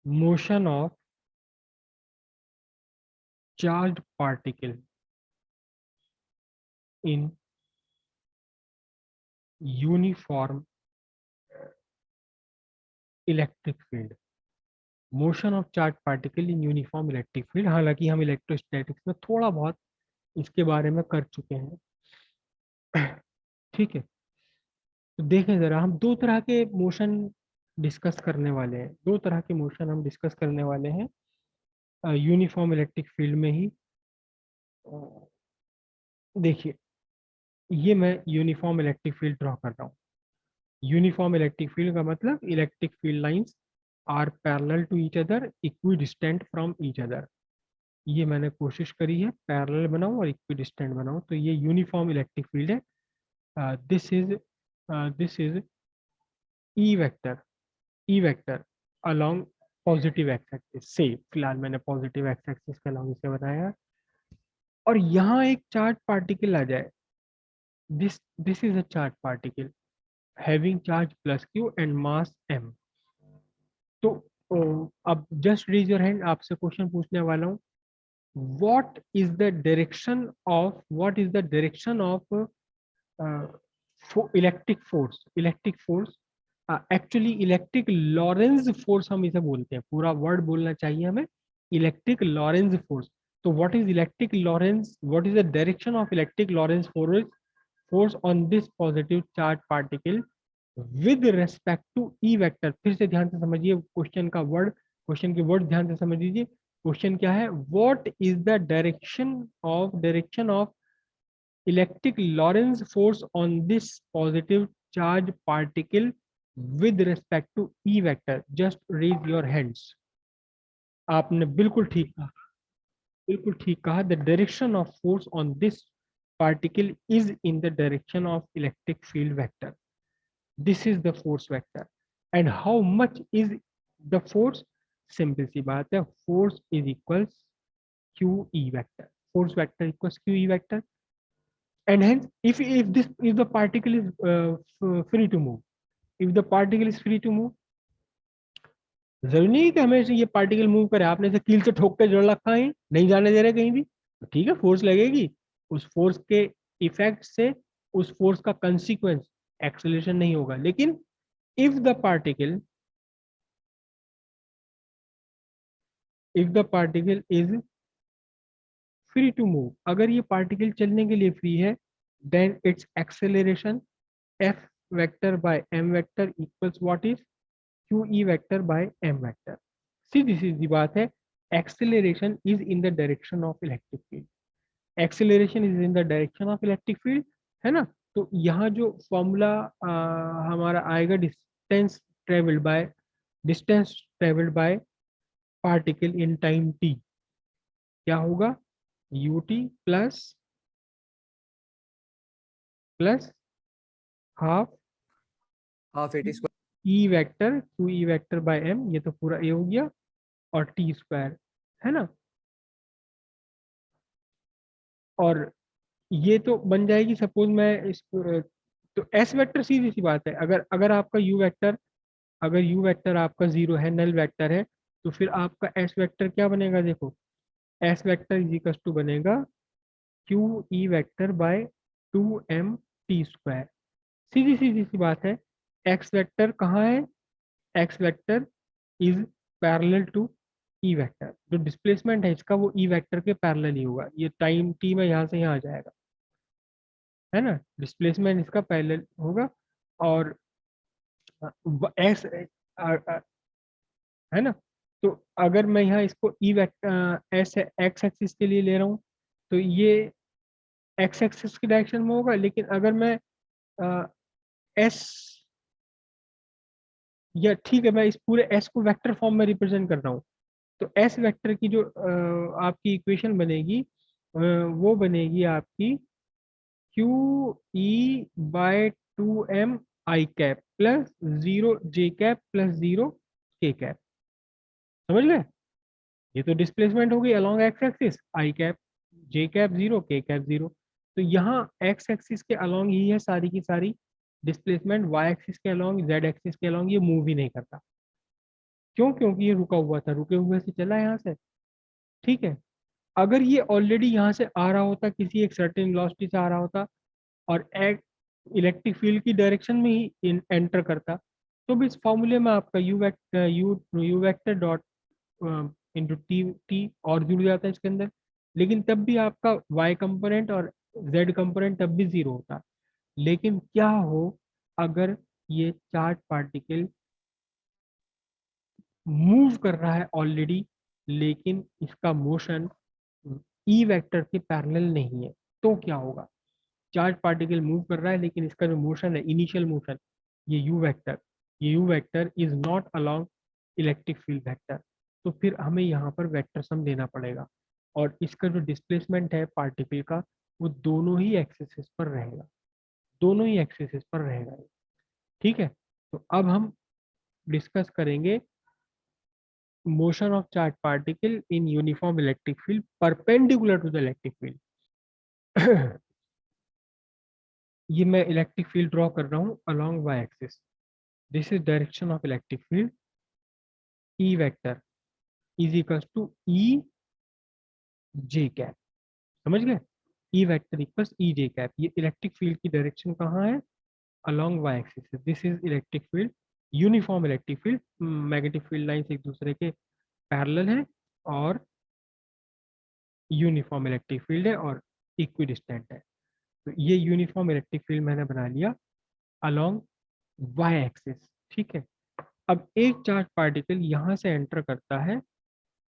motion of charged particle in uniform electric field. Motion of charge particle in uniform electric field. हालांकि हम electrostatics में थोड़ा बहुत इसके बारे में कर चुके हैं। ठीक है, तो देखें जरा, हम दो तरह के मोशन डिस्कस करने वाले हैं। दो तरह के मोशन हम डिस्कस करने वाले हैं यूनिफॉर्म इलेक्ट्रिक फील्ड में ही। देखिए, ये मैं यूनिफॉर्म इलेक्ट्रिक फील्ड ड्रॉ कर रहा हूँ। यूनिफॉर्म इलेक्ट्रिक फील्ड का मतलब electric field lines are parallel to each other, equidistant from each other. ये मैंने कोशिश करी है पैरेलल बनाऊं और इक्विडिस्टेंट बनाऊं, तो ये यूनिफॉर्म इलेक्ट्रिक फील्ड है। This is E vector, E vector along positive X axis से। फिलहाल मैंने पॉजिटिव एक्स एक्सिस के अलोंग इसे बनाया। और यहाँ एक चार्ज पार्टिकल आ जाए, this is a charge particle having charge plus Q and mass M. तो अब जस्ट रेज योर हैंड, आपसे क्वेश्चन पूछने वाला हूँ। what is the direction of electric force, actually electric Lorentz force हम इसे बोलते हैं। पूरा वर्ड बोलना चाहिए हमें, इलेक्ट्रिक लॉरेंज फोर्स। तो what is electric Lorentz, what is the direction of electric Lorentz force on this positive charge particle with respect to E vector. फिर से ध्यान से समझिए क्वेश्चन का वर्ड, क्वेश्चन के वर्ड ध्यान से समझ लीजिए। क्वेश्चन क्या है, what is the direction of electric Lorentz force on this positive charge particle with respect to E vector. Just raise your hands. आपने बिल्कुल ठीक कहा, बिल्कुल ठीक कहा। The direction of force on this particle is in the direction of electric field vector. This is the force vector. And how much is the force? Simple सी बात है, force is equals QE vector. Force vector equals QE vector. And hence, if the particle is free to move, if the particle is free to move, जरूरी नहीं कि हमेशा ये particle move करे। आपने इसे कील से ठोक के जड़ रखा है, नहीं जाने दे रहे कहीं भी, तो ठीक है, फोर्स लगेगी। उस फोर्स के इफेक्ट से उस फोर्स का कंसिक्वेंस एक्सेलरेशन नहीं होगा। लेकिन if the particle is free to move, अगर ये पार्टिकल चलने के लिए फ्री है, then its acceleration F vector by M vector equals what is Q E vector by M vector. सीधी सीधी बात है, acceleration is in the direction of electric field, acceleration is in the direction of electric field, है ना। तो यहाँ जो formula हमारा आएगा, distance travelled by particle in time T, क्या होगा, U T plus half half AT square. E vector Q E vector by M, ये तो पूरा ए हो गया, और टी स्क्वायर, है ना। और ये तो बन जाएगी, सपोज मैं इस तो एस वेक्टर सीधी सी बात है, अगर अगर आपका यू वेक्टर, अगर यू वेक्टर आपका जीरो है, नल वेक्टर है, तो फिर आपका एस वेक्टर क्या बनेगा, देखो, S vector is equal to बनेगा Q E vector by 2m T square. सीधी सीधी सी बात है। एक्स वेक्टर कहाँ है, X vector is parallel to E vector. जो डिस्प्लेसमेंट है इसका वो ई वेक्टर के पैरेलल ही होगा। ये टाइम टी में यहाँ से यहाँ आ जाएगा, है ना, डिस्प्लेसमेंट इसका पैरेलल होगा। और एस, है ना। तो अगर मैं यहाँ इसको E vector S x axis के लिए ले रहा हूँ, तो ये एक्स एक्सिस की डायरेक्शन में होगा। लेकिन अगर मैं एस, या ठीक है, मैं इस पूरे एस को वेक्टर फॉर्म में रिप्रेजेंट कर रहा हूँ, तो एस वेक्टर की जो आपकी इक्वेशन बनेगी, वो बनेगी आपकी क्यू ई बाय 2m आई cap plus 0 j cap plus 0 k cap. समझ गए, ये तो डिस्प्लेसमेंट होगी अलोंग एक्स एक्सिस, आई कैप, जे कैप 0 k कैप 0। तो यहाँ एक्स एक्सिस के अलोंग ही है सारी की सारी डिस्प्लेसमेंट, वाई एक्सिस के अलोंग, जेड एक्सिस के अलोंग ये मूव ही नहीं करता। क्यों? क्योंकि ये रुका हुआ था, रुके हुए से चला यहाँ से, ठीक है। अगर ये ऑलरेडी यहाँ से आ रहा होता, किसी एक सर्टेन वेलोसिटी से आ रहा होता और एक इलेक्ट्रिक फील्ड की डायरेक्शन में ही एंटर करता, तो भी इस फॉर्मूले में आपका you vector dot into T T और जुड़ जाता है इसके अंदर। लेकिन तब भी आपका वाई कंपोनेंट और जेड कंपोनेंट तब भी जीरो होता। लेकिन क्या हो अगर ये चार्ज पार्टिकल मूव कर रहा है ऑलरेडी, लेकिन इसका मोशन ई वेक्टर के पैरेलल नहीं है, तो क्या होगा? चार्ज पार्टिकल मूव कर रहा है लेकिन इसका जो मोशन है, इनिशियल मोशन, ये you vector is not along electric field vector. तो फिर हमें यहाँ पर वेक्टर सम देना पड़ेगा, और इसका जो डिस्प्लेसमेंट है पार्टिकल का, वो दोनों ही एक्सिस पर रहेगा, दोनों ही एक्सिस पर रहेगा, ठीक है। तो अब हम डिस्कस करेंगे motion of charge particle in uniform electric field perpendicular to the electric field. ये मैं इलेक्ट्रिक फील्ड ड्रॉ कर रहा हूँ along Y axis. This is direction of electric field, E vector is equals to E J cap. समझ गए? E vector equals E J cap. ये electric field की direction कहाँ है? Along Y axis. This is electric field, uniform electric field. Magnetic field lines एक दूसरे के parallel है और यूनिफॉर्म इलेक्ट्रिक फील्ड है और इक्विडिस्टेंट है। तो ये यूनिफॉर्म इलेक्ट्रिक फील्ड मैंने बना लिया अलोंग वाई एक्सिस, ठीक है। अब एक चार्ज पार्टिकल यहाँ से एंटर करता है,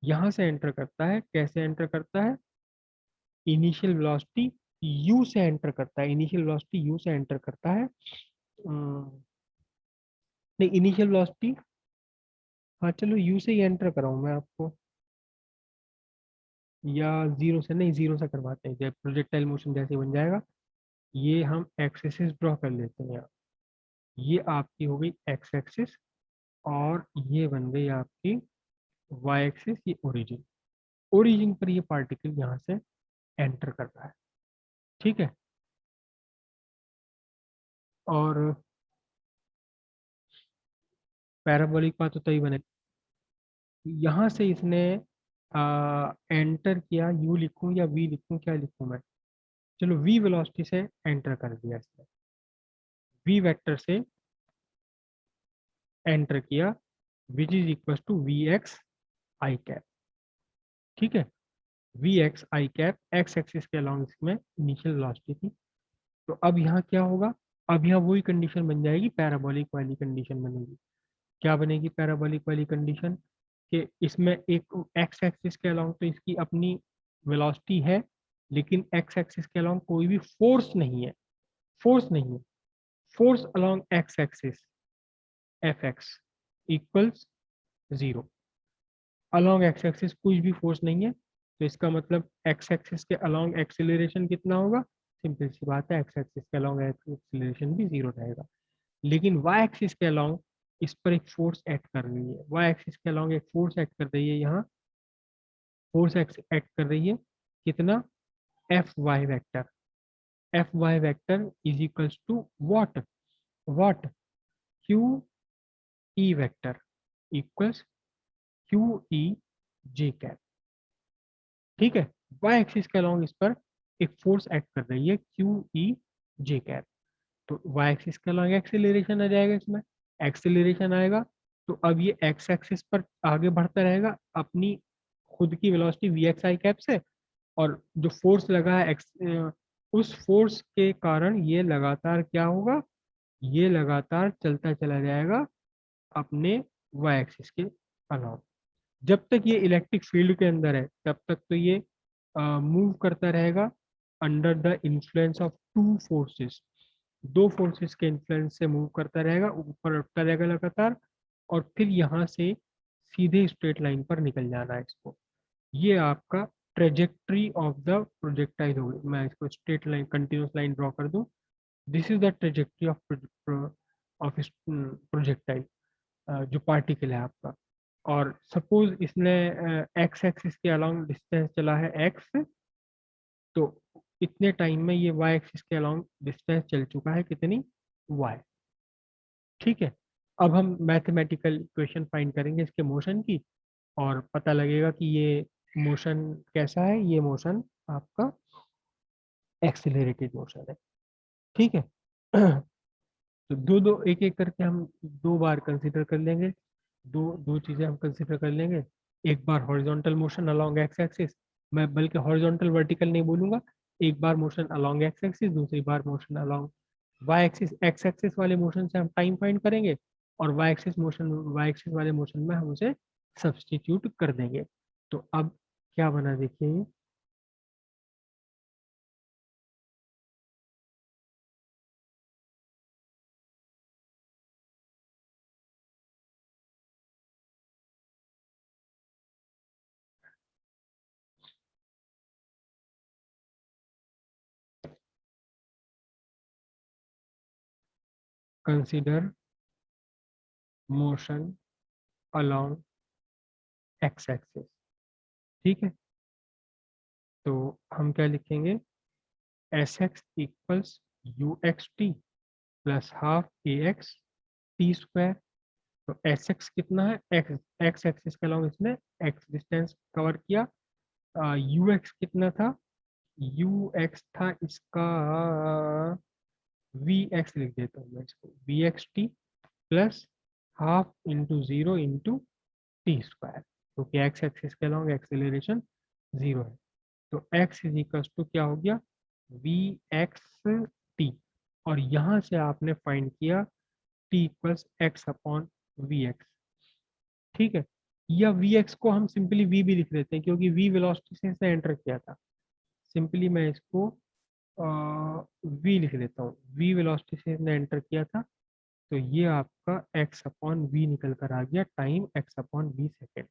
यहाँ से एंटर करता है, कैसे एंटर करता है? इनिशियल वेलोसिटी u से एंटर करता है, इनिशियल वेलोसिटी u से एंटर करता है। नहीं, इनिशियल वेलोसिटी, हाँ चलो u से ही एंटर कराऊँ मैं आपको, या जीरो से? नहीं, जीरो से करवाते हैं, जब प्रोजेक्टाइल मोशन जैसे बन जाएगा। ये हम एक्सिस ड्रॉ कर लेते हैं यहाँ। ये आपकी हो गई एक्स एक्सिस और ये बन गई आपकी वाई एक्सिस, ये ओरिजिन। ओरिजिन पर ये पार्टिकल यहाँ से एंटर कर रहा है, ठीक है। और पैराबोलिक का तो तय बने, यहाँ से इसने एंटर किया, यू लिखूं या वी लिखूं, क्या लिखूं मैं? चलो वी वेलोसिटी से एंटर कर दिया इसने, वी वेक्टर से एंटर किया, which is equal to V X I cap, ठीक है। V X I cap, X axis के अलॉन्ग इसमें इनिशियल वेलोसिटी थी। तो अब यहाँ क्या होगा? अब यहाँ वही कंडीशन बन जाएगी, पैराबोलिक वाली कंडीशन बनेगी। क्या बनेगी पैराबोलिक वाली कंडीशन? कि इसमें एक एक्स एक्सिस के अलॉन्ग तो इसकी अपनी वेलोसिटी है, लेकिन एक्स एक्सिस के अलॉन्ग कोई भी फोर्स नहीं है, फोर्स नहीं है। Force along x axis F x equals zero. Along x axis कुछ भी फोर्स नहीं है, तो इसका मतलब एक्स एक्सिस के अलॉन्ग एक्सेलरेशन कितना होगा? सिंपल सी बात है, एक्स एक्सिस के अलॉन्ग एक्सेलरेशन भी जीरो रहेगा। लेकिन वाई एक्सिस के अलॉन्ग इस पर एक फोर्स एक्ट कर रही है, वाई एक्सिस के अलॉन्ग एक फोर्स एक्ट कर रही है, यहाँ फोर्स एक्ट कर रही है। कितना? F Y vector. F Y vector is equals to what? What? Q E vector equals Q E J cap, ठीक है। वाई एक्सिस के अलॉन्ग इस पर एक फोर्स एक्ट कर रही है, क्यू ई जे कैप। तो वाई एक्सिस के अलॉन्ग एक्सेलरेशन आ जाएगा, इसमें एक्सेलरेशन आएगा। तो अब ये एक्स एक्सिस पर आगे बढ़ता रहेगा अपनी खुद की velocity V X I cap से, और जो फोर्स लगा है उस फोर्स के कारण ये लगातार क्या होगा? ये लगातार चलता चला जाएगा अपने वाई एक्सिस के अलावा। जब तक ये इलेक्ट्रिक फील्ड के अंदर है तब तक तो ये मूव करता रहेगा under the influence of two forces. दो फोर्सेस के इन्फ्लुएंस से मूव करता रहेगा, ऊपर उठता रहेगा लगातार, और फिर यहाँ से सीधे स्ट्रेट लाइन पर निकल जाना है इसको। ये आपका ट्रेजेक्ट्री ऑफ द प्रोजेक्टाइल होगी। मैं इसको straight line, continuous line draw कर दूं। This is the trajectory of projectile, जो पार्टिकल है आपका। और सपोज इसने एक्स एक्सिस के अलॉन्ग डिस्टेंस चला है एक्स, तो इतने टाइम में ये वाई एक्सिस के अलॉन्ग डिस्टेंस चल चुका है कितनी? वाई, ठीक है। अब हम मैथमेटिकल इक्वेशन फाइंड करेंगे इसके मोशन की, और पता लगेगा कि ये मोशन कैसा है। ये मोशन आपका एक्सिलरेटेड मोशन है, ठीक है। तो दो दो एक एक करके हम दो बार कंसीडर कर लेंगे। दो दो चीजें हम कंसीडर कर लेंगे। एक बार horizontal motion along X axis, मैं बल्कि हॉरिजॉन्टल वर्टिकल नहीं बोलूंगा। एक बार मोशन अलोंग एक्स एक्सिस, दूसरी बार motion along Y axis. X axis वाले मोशन से हम टाइम फाइंड करेंगे, और वाई एक्सिस वाले मोशन में हम उसे सब्सटीट्यूट कर देंगे। तो अब क्या बना देखिए ये, consider motion along X axis, ठीक है। तो हम क्या लिखेंगे, S x equals you x T plus half A x T square. तो एस एक्स कितना है, एक्स एक्स एक्सिस के अलॉन्ग इसने एक्स डिस्टेंस कवर किया। यू एक्स कितना था, यू एक्स था इसका वी एक्स, लिख देता हूँ मैं इसको V X T plus half into zero into T square, क्योंकि एक्स एक्सिस के अलॉन्ग एक्सेलरेशन जीरो है। तो x इज इक्वल्स टू क्या हो गया, वी एक्स टी, और यहाँ से आपने फाइंड किया t equals X upon V X, ठीक है। या वी एक्स को हम सिंपली v भी लिख लेते हैं, क्योंकि v वेलोसिटी से इसने एंटर किया था। सिंपली मैं इसको v लिख लेता हूँ, v वेलोसिटी से इसने एंटर किया था। तो ये आपका x अपॉन वी निकल कर आ गया, time x upon V second,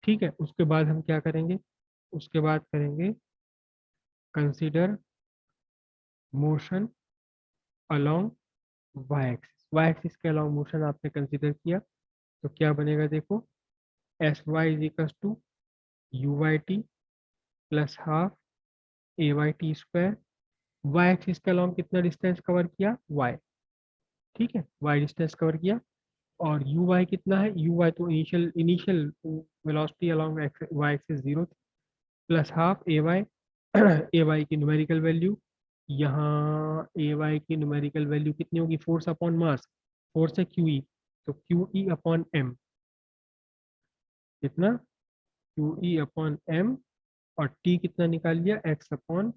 ठीक है। उसके बाद हम क्या करेंगे, उसके बाद करेंगे consider motion along Y axis के अलोंग मोशन आपने कंसिडर किया। तो क्या बनेगा देखो, S Y is equal to U Y T plus half A Y T square. Y axis के अलोंग कितना डिस्टेंस कवर किया, वाई, ठीक है, वाई डिस्टेंस कवर किया। और यू वाई कितना है, यू वाई तो initial initial velocity along Y axis zero, plus half A Y A Y की न्यूमेरिकल वैल्यू, यहाँ ए वाई की न्यूमेरिकल वैल्यू कितनी होगी, फोर्स अपॉन मास, फोर्स है क्यू ई, तो क्यू ई अपॉन एम कितना, Q E upon M, और T कितना निकाल लिया, X upon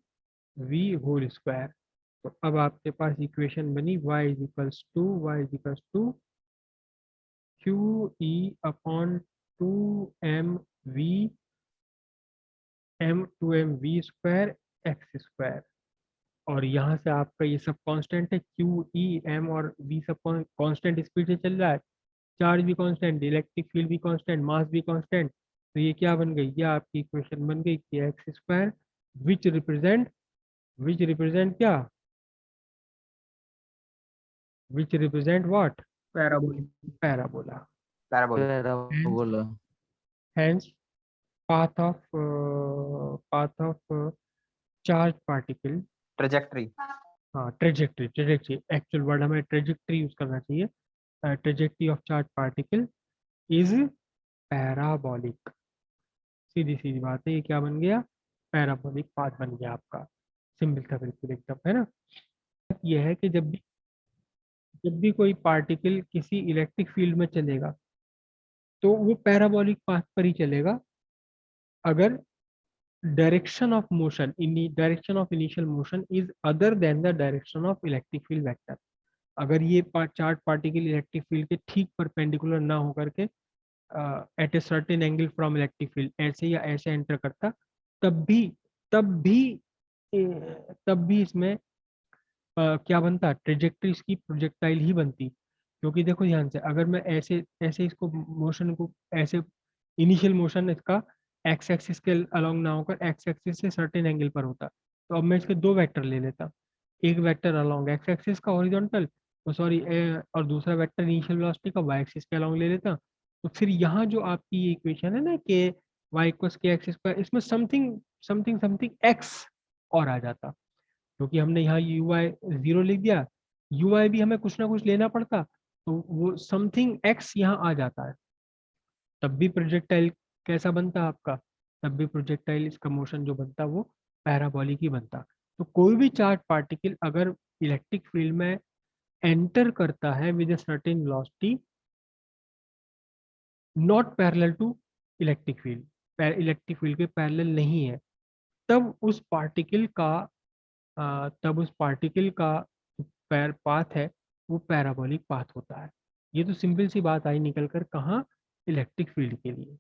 V whole square. तो अब आपके पास इक्वेशन बनी y is equals to Q E upon two M V, M two M V square X square. और यहाँ से आपका ये सब कांस्टेंट है, क्यू ई एम और वी सब कांस्टेंट स्पीड से चल रहा है। चार्ज भी कांस्टेंट, इलेक्ट्रिक फील्ड भी कांस्टेंट, मास भी कांस्टेंट। तो ये क्या बन गई, ये आपकी इक्वेशन बन गई कि X square which represent, which represent क्या, which represent what, parabolic. Parabola. Parabolic. Hence, बोला hence path of charge particle, trajectory. हाँ ट्रेजेक्टरी, ट्रेजेक्टरी एक्चुअल वर्ड हमें ट्रेजेक्टरी यूज करना चाहिए। Trajectory of charge particle is parabolic. सीधी सीधी बात है, ये क्या बन गया, पैराबोलिक पाथ बन गया आपका। सिंपल था बिल्कुल एकदम, है ना। ये है कि जब भी कोई पार्टिकल किसी इलेक्ट्रिक फील्ड में चलेगा, तो वो पैराबोलिक पाथ पर ही चलेगा, अगर direction of motion, direction of initial motion is other than the direction of electric field vector. अगर ये चार्ज पार्टिकल इलेक्ट्रिक फील्ड के ठीक परपेंडिकुलर ना होकर के at a certain angle from electric field ऐसे या ऐसे एंटर करता, तब भी तब भी तब भी इसमें क्या बनता, ट्रेजेक्टरी इसकी प्रोजेक्टाइल ही बनती। क्योंकि देखो ध्यान से, अगर मैं ऐसे ऐसे इसको मोशन को ऐसे, इनिशियल मोशन इसका एक्स एक्सिस के अलोंग ना होकर एक्स एक्सिस से सर्टेन एंगल पर होता, तो अब मैं इसके दो वेक्टर ले लेता। एक वेक्टर अलोंग एक्स एक्सिस का हॉरिजॉन्टल, सॉरी, और दूसरा वेक्टर इनिशियल वेलोसिटी का वाई एक्सिस के अलोंग ले लेता। तो फिर यहाँ जो आपकी ये इक्वेशन है ना कि वाई इक्वल्स के एक्स स्क्वायर, इसमें समथिंग समथिंग समथिंग एक्स और आ जाता, क्योंकि हमने यहाँ यू आई जीरो लिख दिया। यू आई भी हमें कुछ ना कुछ लेना पड़ता, तो वो समथिंग एक्स यहाँ आ जाता है, तब भी प्रोजेक्टाइल कैसा बनता आपका, तब भी प्रोजेक्टाइल इसका मोशन जो बनता वो पैराबोलिक ही बनता। तो कोई भी चार्ज पार्टिकल अगर इलेक्ट्रिक फील्ड में एंटर करता है with a certain velocity not parallel to electric field, electric field के पैरेलल नहीं है, तब उस पार्टिकल का पैर पाथ है वो पैराबोलिक पाथ होता है। ये तो सिंपल सी बात आई निकल कर कहाँ, इलेक्ट्रिक फील्ड के लिए।